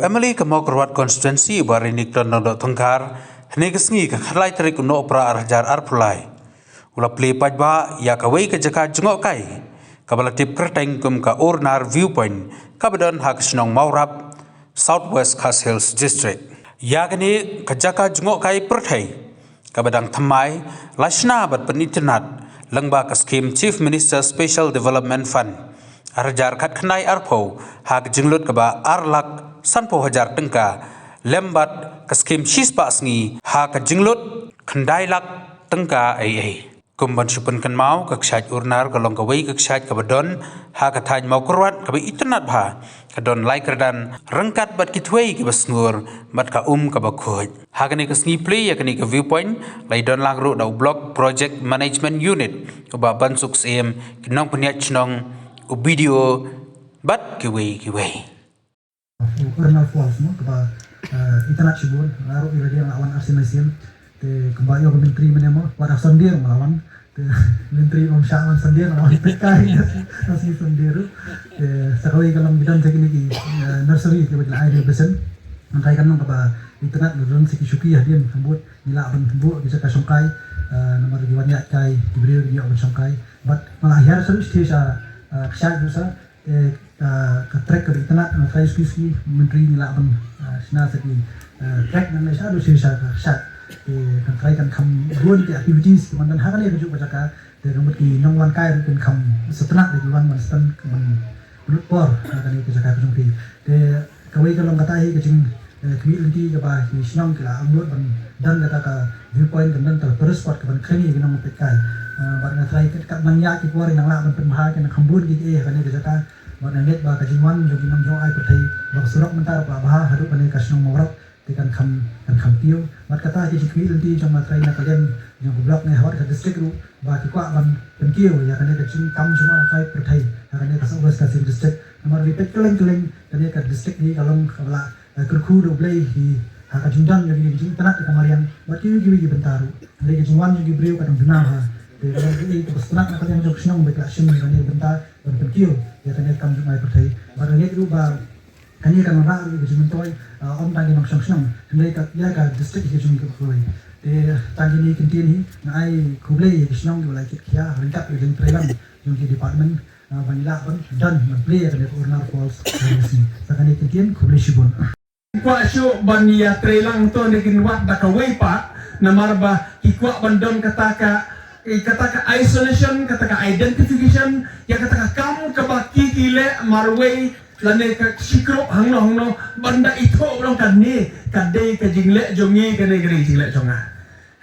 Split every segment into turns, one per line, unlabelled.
Emily Kamokrawat constituency barinik don dot tongkar hnegesngi ka khalai tarik no opera arjar arpulai ula play pajba ya kawai ka jaka jengok kai kabala tip kerteng kum ka ornar viewpoint kabadon hak snong maurap Southwest Khas Hills district ya gani ka jaka jengok kai perthai kabadang thamai lashna bat penitnat langba ka scheme Chief Minister Special Development Fund arjar khat khnai arpho hak jinglut kaba arlak sanpo hajar tengka lembat ka scheme shispa sngi hak jinglut khandai lak tengka ai kumban supan kan mau ka kshaj urnar ka long ka wei ka kshaj ka badon hak thaj mau kurwat ka bi itnat bha ka don lai kerdan rangkat bat kitwei ki basngur bat ka ka bakhoj hagani ka sngi play yakani ka viewpoint lai don lang ru dau block project management unit ka ba bansuk sem kinong panyat chnong video bat ki wei
Urna Falls no kaba itanat sibul laro iradia lawan arsimesin te kembayo ke menteri menemo pada sondir melawan te menteri Om Syaman sondir melawan PKI nasi sondir te sekali kalau bidan segini ki nursery ke bagi air besen nanti kan kaba itanat lurun siki syuki ya dia sambut nila ban sambut bisa ka songkai nomor diwanya kai diberi dia ban songkai but malahir serius dia ksyak dosa ke trek ke internet na kai ski menteri nila ban sina saki trek nan lesha do sisa ka shat kan kai kan kam gun ke activities man dan hakan ye baca ka de kan ki nongwan kai kan kam setnak de wan man stan man lut por kan ni ke jaka ka jongki de kawai ka long kata hi ke jing community ke ba hi sinong ke la amlut ban dan kata ka viewpoint kan dan terus spot ke ban khani ke nong pe kai ban na trai ka man ya ki por nang la ban pen ha ke na khambun ki kan ni ke jaka ban net ba ka jingwan jogi nam jo ai perthai ba surok mentar ba bah haru ban ka sinong morok kan kham tiêu bat kata ji kwi lenti trong ma trai na kalian yang blok ne hawat ka district ru ba ki kwa ban pen kiu ya kan ka chin kam cuma kai perthai kan ka Southwest Khas Hills district nomor ripet keleng kan ka district ni kalong kala kurku do blai hi haka jindan jogi jing tanat ka marian bat ki bentaru le ki jingwan jogi breu ka duna ha de kan ki to stnak na kalian jok sinong be ka sim kan bentar pen kiu ya kan kam cuma perthai ba ne ru ba kani kan ra ri ji mentoi om tangi nok sang sang ndai ka ya ka district hi jung ko khoi te tangi ni kintin hi na ai khublei hi snong du lai ki khia ringkat ri jeng prelam jung ki department banila ban dan man play ka de Urnar Falls ni sakani kintin khublei shibon
kwa syo bania trelang to ne kin wat da ka wei pa na marba ikwa bandon kataka isolation kataka identification ya kataka kam ka baki kile marwei lane ka sikro hangno banda ito orang kan ni kadai ka jingle jongi kane gari jingle jonga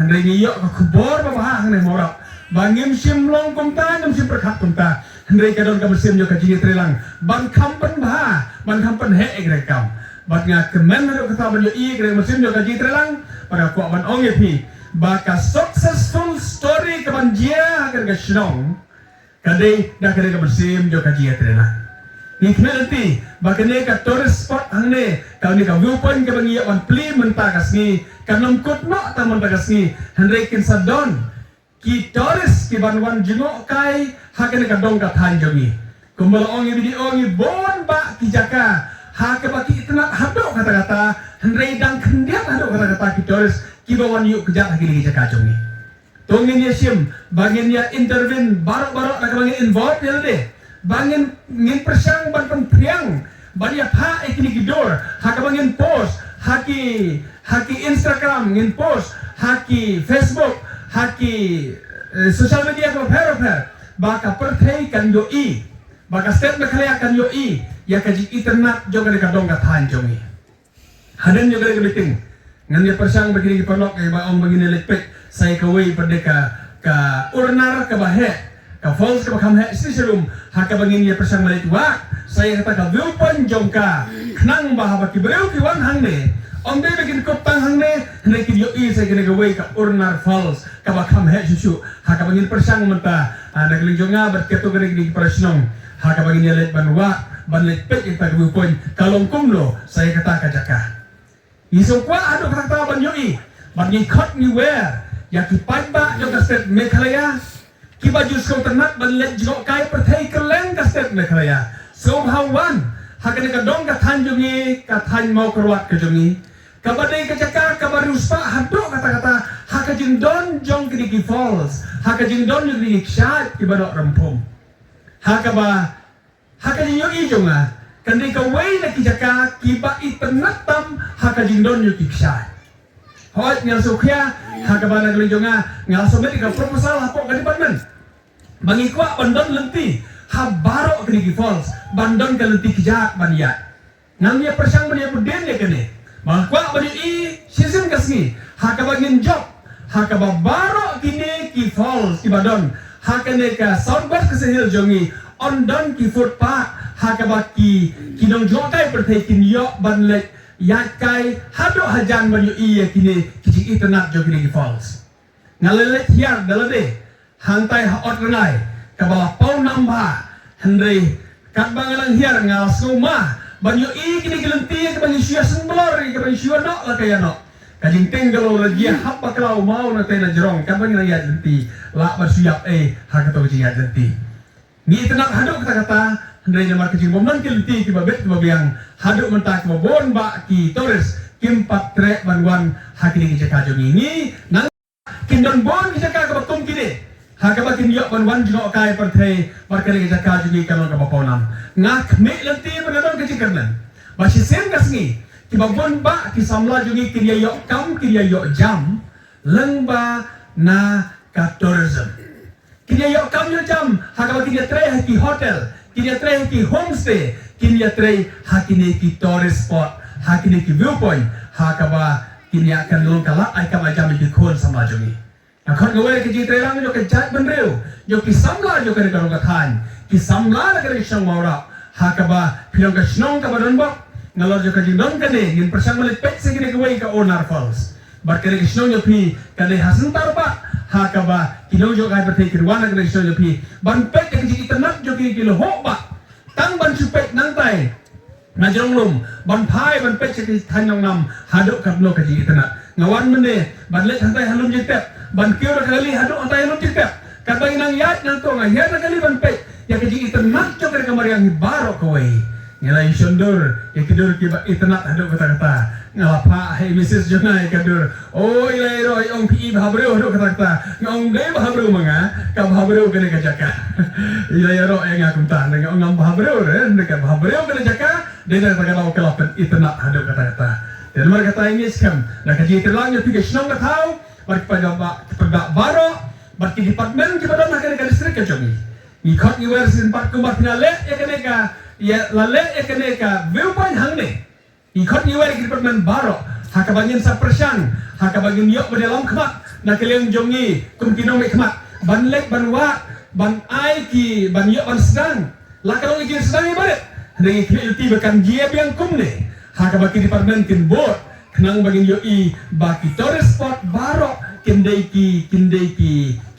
handre ni yo ka khubor ba ha hangne morak bangim sim long komta nam sim prakhat komta handre ka don ka sim yo ka jingle trelang ban kampan ba ban kampan he egre kam bat nga kemen ro ka ban yo i gre sim yo ka jingle trelang para ko ban ong epi ba ka successful story ka ban jia agar ka shnong kadai da ka sim yo ka jingle trelang ni nanti bagane ka tourist spot hangne ka ni ka viewpoint ka bangi on pli mentagas ni kanong kutno ta mentagas ni handre kin sadon ki tourist ki banwan jingo kai hakane ka dong ka than jogi kumbal ongi video ongi bon ba ki jaka ha ka ba ki itna hado kata-kata handre dang khendiat hado kata-kata ki tourist ki bawan yuk kejak lagi jaka jogi tongin ya sim bagin ya intervene barok-barok ka bangi involved ya deh bangin ngin persang ban priang bania pha ekini gidor haka bangin post haki Instagram ngin post haki Facebook haki social media ko phero baka perthai kan yo i baka step na kaya kan yo i ya kaji internet joga ka dong ka than jongi hadan joga ka meeting ngan ya persang bagini ki perlok kay ba ong bagini lepek saya kawai pada ka urnar ka bahe ka falls ka bakam he sisirum haka bangin ya persang malit wa saya kata ka viewpoint jongka knang bahaba ki breu ki wan hangne om de begin koptang hangne hne ki yo I saya kene gawai ka Urnar Falls ka bakam he susu haka bangin persang menta nagling jonga berketo gene ki persnong haka bangin ya let banwa ban let pek kita viewpoint kalong kumlo saya kata ka jaka iso kwa ado kata ban yo I ban ni khot ni where ya ki pajba jo ka state Meghalaya ki baju skau ternak ban let jok kai perthai keleng ka state Meghalaya so hawan Hakane ka dong ka than jongi ka than mau kerwat ke jongi. Kabadai ka jaka kabaruspa hadok kata-kata hakajin don jong kidiki falls. Hakajin don yung kidiki syat ibadok rempung. Hakajin yung ijonga. Kandi ka way na kijaka kiba itenatam hakajin don yung kiksyat. Hoat ngal sukya hakaba na galijonga ngal somet ka proposal hapok ka department. Bangikwa bandon lenti habaro kidiki falls bandon ka lenti kijak baniyat. Nang niya persang baniyat buden ya kene. Maka bagi season kasih, hakaba ngin job, hakaba baro kini ki falls ibadon, hakane ka southwest kesehil jongi, ondon ki food park, hakaba ki kinong jokai pertai kin yok ban lek yakai hado hajan bagi iya kini kicik internet jogi ki falls. Ngalelet hiar dalade, hantai haot renai, kabala pau nambah, hendai kat bangalang hiar ngal sumah. Banyo kini gelenti ke banyo syua semblor ke banyo syua nok lah kaya nok. Kajing tenggal lagi hapa kalau mau nanti na jerong kan banyo ya gelenti lak bersiap hakato kajing ya gelenti. Ni tenak haduk kata-kata hendai namar kajing bomnan gelenti ke babet ke babiang haduk mentak ke babon bak ki Torres kimpat trek banwan hakini ke jaka ini nang kindon bon ke jaka ke batum kini. Hakabatin yok banwan jengok kai pertai perkara jaka jungi kalau ke baponam. Ngak mek lenti menadon ke jikernan. Basi sen kasngi ki babon ba ki samla jungi kiria yok kam kiria yok jam lengba na ka tourism. Kiria yok kam yo jam hakaba kiria tray ki hotel, kiria tray ki homestay, kiria tray hakini ki tourist spot, hakini ki viewpoint, hakaba kiria kan long kala ai kam jam ki khon samla jungi. Akon gawe ke jitre lang jo ke jat benreu jo ki samla jo ke karong kathan ki samla ke isang maura hakaba pilong ka snong ka badon bok ngalor jo ka jindon kane ngin persang malit pek se ke gawe ka onar falls bar ke snong jo pi kane hasan tarpa hakaba kilong jo ka pertai kirwana ke snong jo pi ban pek ke ji itenat jo ki kilo hok ba tang ban supek nang tai na jong lum ban phai ban pek se ki than nong nam hadok ka no ka ji itenat ngawan mene ban let hantai halum jetep ban kira kali haduk antai lu tikap kata inang yat nang to nga yat kali ban pe ya keji itenat jo kare kamar yang baro kowe ngelai sundur ya kidur ki itenat haduk kata-kata ngapa hai Mrs. Jonai kadur oh ilai ro ong pi bahabreu haduk kata-kata ngong dei bahabreu manga ka bahabreu kene kajaka ilai ro yang akum tan ngong bahabreu re ndeka bahabreu kene jaka de na tagalaw kalapan itenat haduk kata-kata dan mereka kata ini skam na kaji terlang yo tiga snong katau bagi pada baro bagi departemen kita dah nak kena distrik kejongi ikut universiti empat kumbat finale ya lale kene ka viewpoint hang ne ikut universiti departemen baro hakabangin sa persang hakabangin yok berdalam kemak nak kalian jongi kumkinong me kemak ban lek ban wa ban ai ki ban yok ban sedang lah kalau ikut sedang ibarat dengan kritik bekan dia biang kum ne hakabaki departemen kin board kenang bagin yoi baki tourist spot baro kindai ki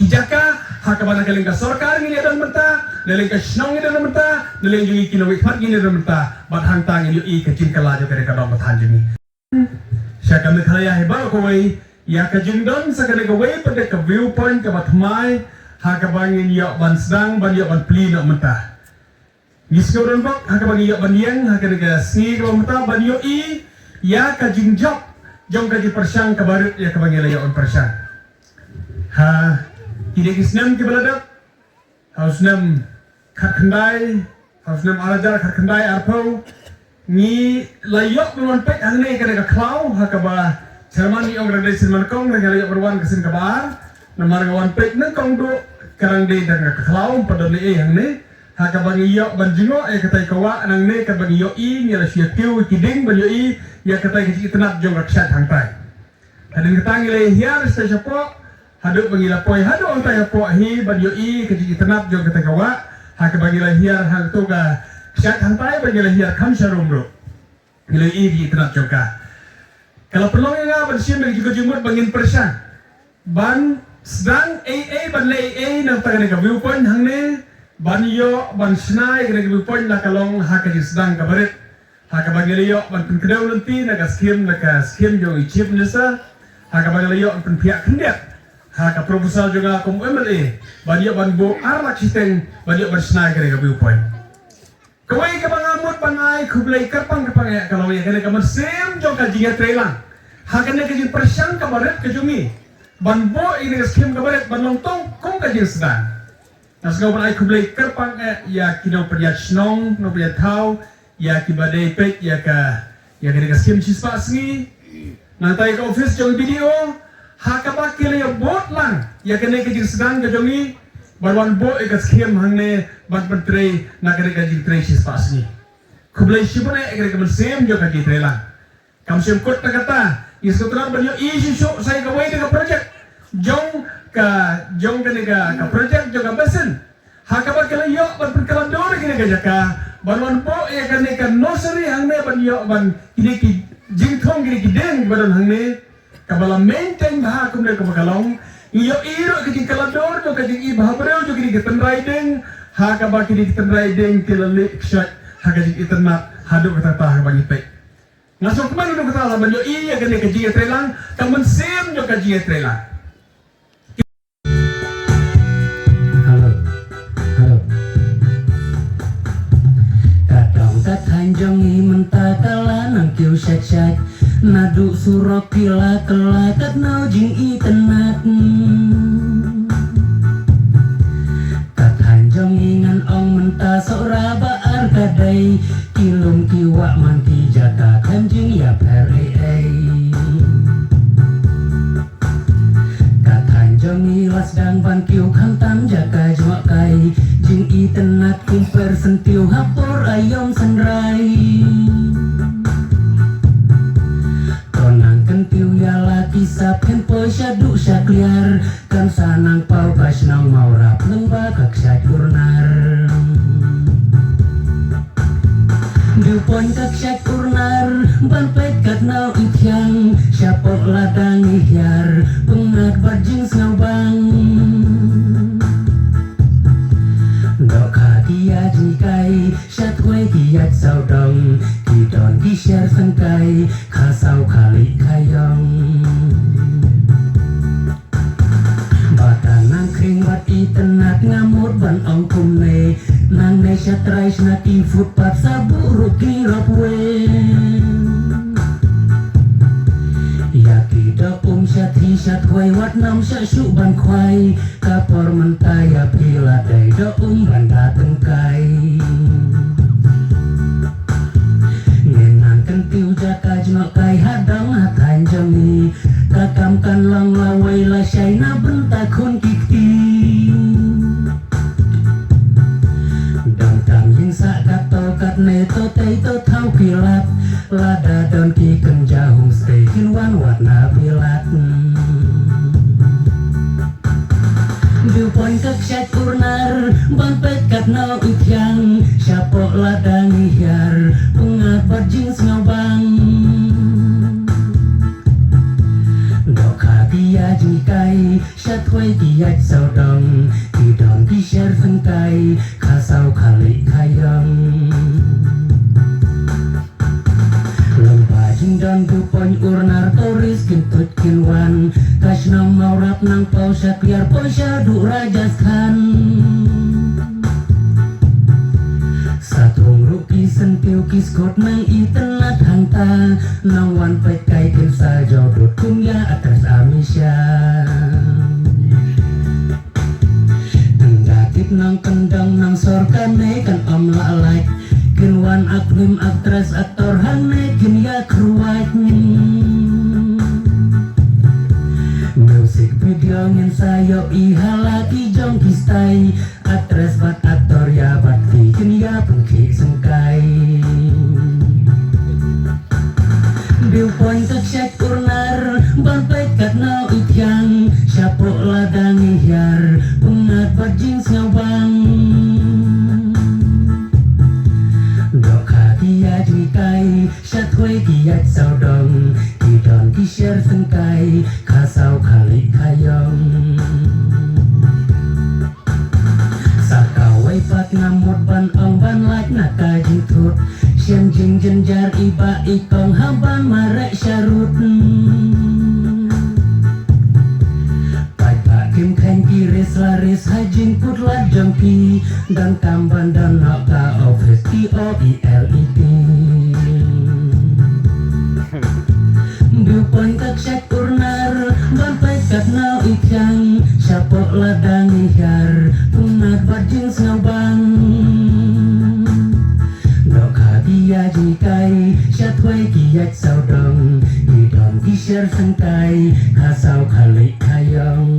jaka hakabana kaleng ka sarkar ngini dan menta neleng ka snong dan menta neleng jungi kinowi phat ngini dan menta bat hang tang yoi ka cin kala jo kare ka dong bathan jungi syaka me khalaya he ba ko wei ya ka jingdon sa kare ka wei pada ka viewpoint ka batmai hakabangin yo ban sedang ban yo ban pli no menta Niskoran bak hakabangin yo ban yang hakane ka sni ko menta ban yoi ya kajing job jong kaji persang kabarut ya kabangila ya on persang ha kini kisnam ke baladak hausnam khandai hausnam alajar khandai arpau ni layok bulan pek hangne kada ka klau hakaba cermani ong rade silman kong layok berwan kesin kabar namar ngawan pek nang kong do karang de dan ka klau padole hangne hakabangi yo banjingo katai kawa nang ne kabangi yo ni la tiu kiding ban yo ya katai ki itenat jong raksat hangtai hadin katangi le hiar sta chapo haduk bangila poi hadu ontai po hi ban yo ki itenat jong katai kawa hakabangi le hiar hang tu ka ksat hangtai bangila hiar kham sharum ro ile ki itenat jong ka kalau perlu nga ban sim bagi juga jumut bangin persan ban sedang ban le nang tangane ka viewpoint hangne ban yo ban snai kena gibi point la kalong hakaji sedang kabaret hakabagile yo ban penkadau nanti naga skim jo ichip nesa hakabagile yo pen pihak kendet haka proposal juga kom MLA ban yo ban bo arlak sistem ban yo ban snai kena gibi point Kawai ka bangamot panay kublay karpang kapangaya kalau ya kena kaman sem jong ka jinga trailang. Hakan ka jing persyang kabaret ka jungi. Banbo ini ka skim kabaret banlongtong kong ka jing sedang. Nas kau panay kublay karpang ya kino perjat snong no perjat tau ya kibadai pet ya kena ka skim cispa sengi. Nantai ka office jong video hakapa kile ya bot lang ya kena ka jing sedang ka jungi. Barwan bo ikat skim hangne bat bertray nak kena kaji tray cispa sengi. Kublay shibune kena kaman sem jo kaji tray lang. Kam sem kot kata iskotra banyo isu show saya kawai ka project jong kene ka project jong ka besen. Hakaba kala yo bat berkalandor kene ka jaka barwan bo ya kene ka nursery hangne ban yo ban kini ki jingthong kini ki deng badan hangne kabala maintain ha kumle ka makalong. Iyo iro kini kalador jo kini ibahabreo jo kini kiten riding hakaba kini kiten riding kilalik shot hakajing iternat haduk kata tah bagi pe. Ngasok man ino kata laban yo iya kini kaji trelang kamen sem jo kaji trelang.
Halo. Kadang katanjong i mentakala nang kiu syak nadu surok kila kelakat nau jing i tenat. Katanjong ingan ong menta sora baar kadai kilum kiwak manti jaka kanjing ya pere Katanjong ilas dang ban kiu kantam jaka jwak kai jing i tenat kimper sentiu hapor ayom senrai. Tonang kentiu ya laki sap hempo syadu syakliar kan sanang pau kasnang mau rap lembah kak syakurnar. Dupon kak syakurnar ban pet kat nau ityang syapok ladang ihyar pengat barjing snawbang. Dok hati ya jikai syatwai kiat saudong kidon kisyar sengkai kasau kali kayong. Batan nang kring bat itenat ngamut ban ong kumne nang ne syatrai snakin footpath sabu ruki rapwe. Yaki do syati syatwai wat nam syasyu ban kwai kapor mentaya pila dai do ban dateng kai. Ngenang kentiu jaka jmak kai hadang hatan jami kakamkan lang lawai la syaina bentakun kikti. Dong tam ying sak kato kat ne to tei to thau pilat lada don ki kenja homestay kinwan warna pilat. Dupon kak syakurnar ban pet kat nau ityang syapok ladang ihyar pengat barjing snawbang. Dok hati ya jikai syatwai kiat saudong kidong kisyar sengkai kasau kali kayong. Lembah jingdon dupon urnar toris kintut kinwan kasnam maurap nang pau syakliar pau syadu rajasthan. Satung ruki sentiu kiskot nang itenat hangta nang wan pet kai kinsa jodot kumya atas amisya. Tenggatip nang kendang nang sorkane kan om lalai kinwan aklim aktras aktor hane kin ya kruwat. Musik video ngin sayo ihalaki jong kistai atres bat aktor ya bakti kin ya pengki sengkai. Dupon kak syakurnar ban pet kat nau ityang syapok ladang ihyar pengat barjing snawbang. Dok hati ya jikai syatwai kiat saudong kidon kisyar sengkai kasau kali kayong. Sakawai pat ngamut ban ong ban lak naka jintut sien jing jenjar iba ikong haban marek syarut. Pai pak kim khen kiris laris hajing putlat jong dan tambahan dan nota office TOELET Viewpoint kaksyat urnar bantai katnau ikyang syapok ladang ihyar punat bajing snabang dok hadia jikai syatwai kiyat saudong idong kisher sengkai kasau khalik kayong